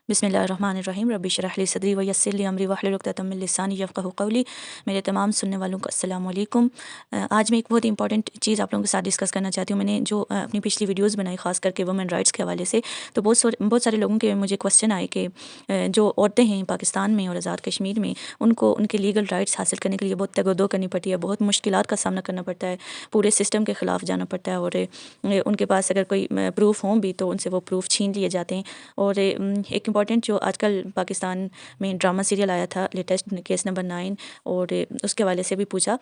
बिस्मिल्लाहिर्रहमानिर्रहीम रब्बि इश्रह ली सदरी व यस्सिर ली अमरी वहलुल उक़दतम मिन लिसानी यफ़क़हू क़ौली। मेरे तमाम सुनने वालों को अस्सलाम वालेकुम। आज मैं एक बहुत ही इंपॉर्टेंट चीज़ आप लोगों के साथ डिस्कस करना चाहती हूँ। मैंने जो अपनी पिछली वीडियोज़ बनाई ख़ास करके वुमेन राइट्स के हवाले से, तो बहुत सारे लोगों के मुझे क्वेश्चन आए कि जो औरतें हैं पाकिस्तान में और आज़ाद कश्मीर में, उनको उनके लीगल राइट्स हासिल करने के लिए बहुत तगदो करनी पड़ती है, बहुत मुश्किलात का सामना करना पड़ता है, पूरे सिस्टम के ख़िलाफ़ जाना पड़ता है और उनके पास अगर कोई प्रूफ हों भी तो उनसे वो प्रूफ छीन लिए जाते हैं। और एक इम्पॉर्टेंट जो आजकल पाकिस्तान में ड्रामा सीरियल आया था लेटेस्ट केस नंबर 9, और उसके हवाले से भी पूछा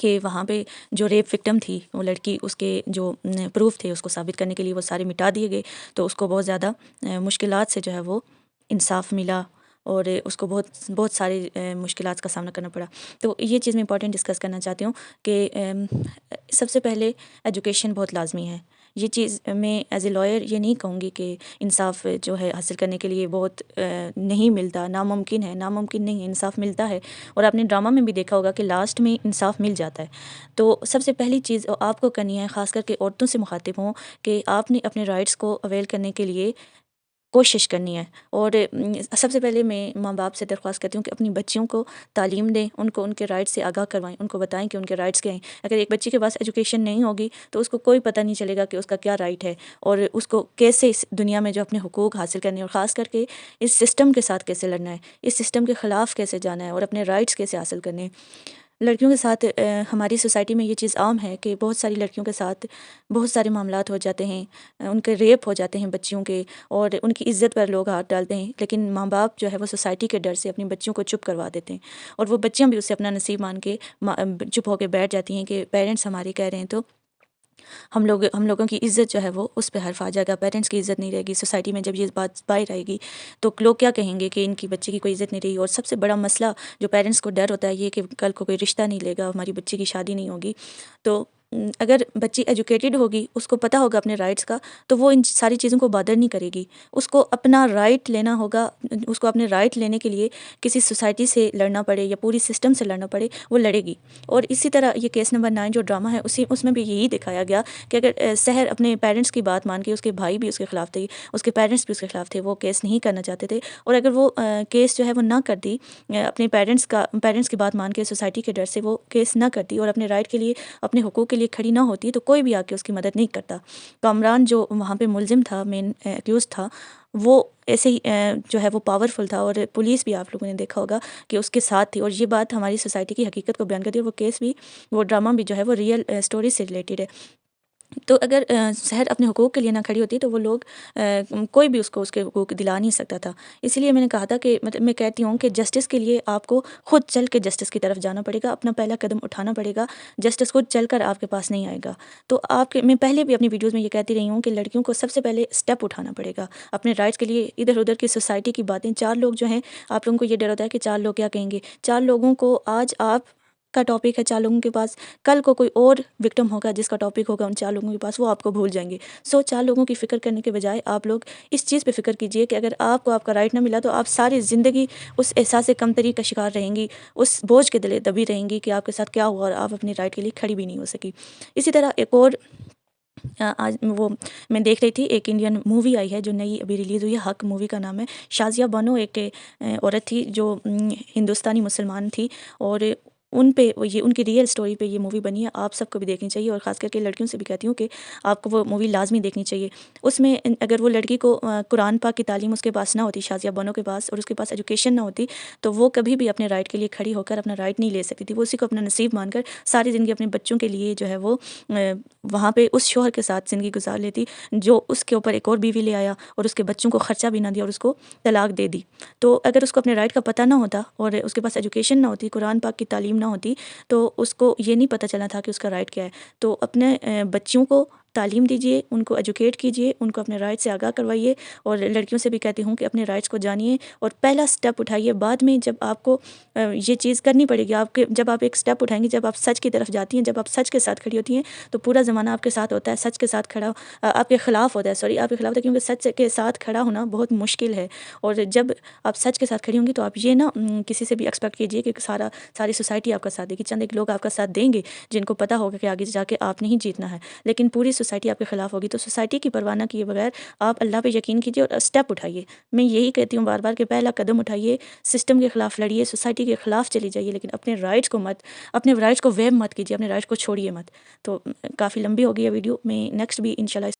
कि वहाँ पे जो रेप विक्टिम थी वो लड़की, उसके जो प्रूफ थे उसको साबित करने के लिए वो सारे मिटा दिए गए, तो उसको बहुत ज़्यादा मुश्किलात से जो है वो इंसाफ मिला और उसको बहुत बहुत सारी मुश्किलात का सामना करना पड़ा। तो ये चीज़ मैं इंपॉर्टेंट डिस्कस करना चाहती हूँ कि सबसे पहले एजुकेशन बहुत लाजमी है। ये चीज़ मैं एज़ ए लॉयर ये नहीं कहूँगी कि इंसाफ जो है हासिल करने के लिए बहुत नहीं मिलता, नामुमकिन है। नामुमकिन नहीं है, इंसाफ मिलता है। और आपने ड्रामा में भी देखा होगा कि लास्ट में इंसाफ मिल जाता है। तो सबसे पहली चीज़ आपको करनी है, ख़ास करके औरतों से मुखातिब हों, कि आपने अपने राइट्स को अवेल करने के लिए कोशिश करनी है। और सबसे पहले मैं माँ बाप से दरख्वास्त करती हूँ कि अपनी बच्चियों को तालीम दें, उनको उनके राइट्स से आगाह करवाएं, उनको बताएं कि उनके राइट्स क्या हैं। अगर एक बच्ची के पास एजुकेशन नहीं होगी तो उसको कोई पता नहीं चलेगा कि उसका क्या राइट है और उसको कैसे इस दुनिया में जो अपने हुकूक हासिल करने और ख़ास करके इस सिस्टम के साथ कैसे लड़ना है, इस सिस्टम के ख़िलाफ़ कैसे जाना है और अपने राइट्स कैसे हासिल करने हैं। लड़कियों के साथ हमारी सोसाइटी में ये चीज़ आम है कि बहुत सारी लड़कियों के साथ बहुत सारे मामलात हो जाते हैं, उनके रेप हो जाते हैं बच्चियों के, और उनकी इज़्ज़त पर लोग हाथ डालते हैं। लेकिन माँ बाप जो है वो सोसाइटी के डर से अपनी बच्चियों को चुप करवा देते हैं, और वो बच्चियाँ भी उससे अपना नसीब मान के चुप होकर बैठ जाती हैं कि पेरेंट्स हमारे कह रहे हैं तो हम लोगों की इज़्ज़त जो है वो उस पे हर्फ आ जाएगा। पेरेंट्स की इज़्ज़त नहीं रहेगी सोसाइटी में। जब ये बात बाहर आएगी तो लोग क्या कहेंगे कि इनकी बच्चे की कोई इज़्ज़त नहीं रही। और सबसे बड़ा मसला जो पेरेंट्स को डर होता है ये कि कल को कोई रिश्ता नहीं लेगा, हमारी बच्ची की शादी नहीं होगी। तो अगर बच्ची एजुकेटेड होगी, उसको पता होगा अपने राइट्स का, तो वो इन सारी चीज़ों को बादर नहीं करेगी। उसको अपना राइट लेना होगा, उसको अपने राइट लेने के लिए किसी सोसाइटी से लड़ना पड़े या पूरी सिस्टम से लड़ना पड़े, वो लड़ेगी। और इसी तरह ये केस नंबर 9 जो ड्रामा है उसमें भी यही दिखाया गया कि अगर सहर अपने पेरेंट्स की बात मान के, उसके भाई भी उसके ख़िलाफ़ थे, उसके पेरेंट्स भी उसके ख़िलाफ़ थे, वो केस नहीं करना चाहते थे, और अगर वो केस जो है वो ना कर दी, अपने पेरेंट्स की बात मान के सोसाइटी के डर से वो केस ना करती और अपने राइट के लिए, अपने हुकूक के लिए खड़ी ना होती, तो कोई भी आके उसकी मदद नहीं करता। कामरान जो वहाँ पे मुलजिम था, मेन एक्यूज़ था, वो ऐसे ही जो है वो पावरफुल था, और पुलिस भी आप लोगों ने देखा होगा कि उसके साथ थी। और ये बात हमारी सोसाइटी की हकीकत को बयान करती है। और वो केस भी, वो ड्रामा भी जो है वो रियल स्टोरी से रिलेटेड है। तो अगर शहर अपने हुकूक के लिए ना खड़ी होती तो वो लोग कोई भी उसको उसके हुकूक दिला नहीं सकता था। इसीलिए मैंने कहा था कि मतलब मैं कहती हूँ कि जस्टिस के लिए आपको खुद चल के जस्टिस की तरफ जाना पड़ेगा, अपना पहला कदम उठाना पड़ेगा। जस्टिस खुद चल कर आपके पास नहीं आएगा। तो आपके, मैं पहले भी अपनी वीडियोज़ में ये कहती रही हूँ कि लड़कियों को सबसे पहले स्टेप उठाना पड़ेगा अपने राइट्स के लिए। इधर उधर की सोसाइटी की बातें, चार लोग जो हैं, आप लोगों को ये डर होता है कि चार लोग क्या कहेंगे। चार लोगों को आज आप का टॉपिक है चार लोगों के पास, कल को कोई और विक्टिम होगा जिसका टॉपिक होगा उन चार लोगों के पास, वो आपको भूल जाएंगे। सो चार लोगों की फ़िक्र करने के बजाय आप लोग इस चीज़ पे फ़िक्र कीजिए कि अगर आपको आपका राइट ना मिला तो आप सारी ज़िंदगी उस एहसास कमतरी का शिकार रहेंगी, उस बोझ के तले दबी रहेंगी कि आपके साथ क्या हुआ और आप अपने राइट के लिए खड़ी भी नहीं हो सकी। इसी तरह एक और आज वो मैं देख रही थी, एक इंडियन मूवी आई है जो नई अभी रिलीज़ हुई है, हक मूवी का नाम है। शाज़िया बानो एक औरत थी जो हिंदुस्तानी मुसलमान थी, और उन पे ये उनकी रियल स्टोरी पे ये मूवी बनी है। आप सबको भी देखनी चाहिए, और ख़ास करके लड़कियों से भी कहती हूँ कि आपको वो मूवी लाजमी देखनी चाहिए। उसमें अगर वो लड़की को कुरान पाक की तालीम उसके पास ना होती, शाज़िया बानो के पास, और उसके पास एजुकेशन ना होती, तो वो कभी भी अपने राइट के लिए खड़ी होकर अपना राइट नहीं ले सकती थी। वो उसी को अपना नसीब मानकर सारी ज़िंदगी अपने बच्चों के लिए जो है वो वहाँ पे उस शौहर के साथ ज़िंदगी गुजार लेती जो उसके ऊपर एक और बीवी ले आया और उसके बच्चों को ख़र्चा भी ना दिया और उसको तलाक दे दी। तो अगर उसको अपने राइट का पता ना होता और उसके पास एजुकेशन ना होती, कुरान पाक की तालीम ना होती, तो उसको ये नहीं पता चलना था कि उसका राइट क्या है। तो अपने बच्चियों को तालीम दीजिए, उनको एजुकेट कीजिए, उनको अपने राइट से आगाह करवाइए। और लड़कियों से भी कहती हूँ कि अपने राइट्स को जानिए और पहला स्टेप उठाइए। बाद में जब आपको ये चीज़ करनी पड़ेगी, आपके जब आप एक स्टेप उठाएंगे, जब आप सच की तरफ जाती हैं, जब आप सच के साथ खड़ी होती हैं, तो पूरा ज़माना आपके साथ होता है। सच के साथ खड़ा आपके ख़िलाफ़ होता है, सॉरी आपके ख़िलाफ़ होता है, क्योंकि सच के साथ खड़ा होना बहुत मुश्किल है। और जब आप सच के साथ खड़ी होंगी तो आप ये ना किसी से भी एक्सपेक्ट कीजिए कि सारी सोसाइटी आपका साथ देगी। चंद एक लोग आपका साथ देंगे जिनको पता होगा कि आगे जाके आपने ही जीतना है, लेकिन पूरी सोसाइटी आपके ख़िलाफ़ होगी। तो सोसाइटी की परवाह न किए बगैर आप अल्लाह पे यकीन कीजिए और स्टेप उठाइए। मैं यही कहती हूँ बार बार कि पहला कदम उठाइए, सिस्टम के ख़िलाफ़ लड़िए, सोसाइटी के ख़िलाफ़ चली जाइए, लेकिन अपने राइट्स को वेव मत कीजिए, अपने राइट्स को छोड़िए मत। तो काफ़ी लंबी हो गई है वीडियो, मैं नेक्स्ट भी इंशाल्लाह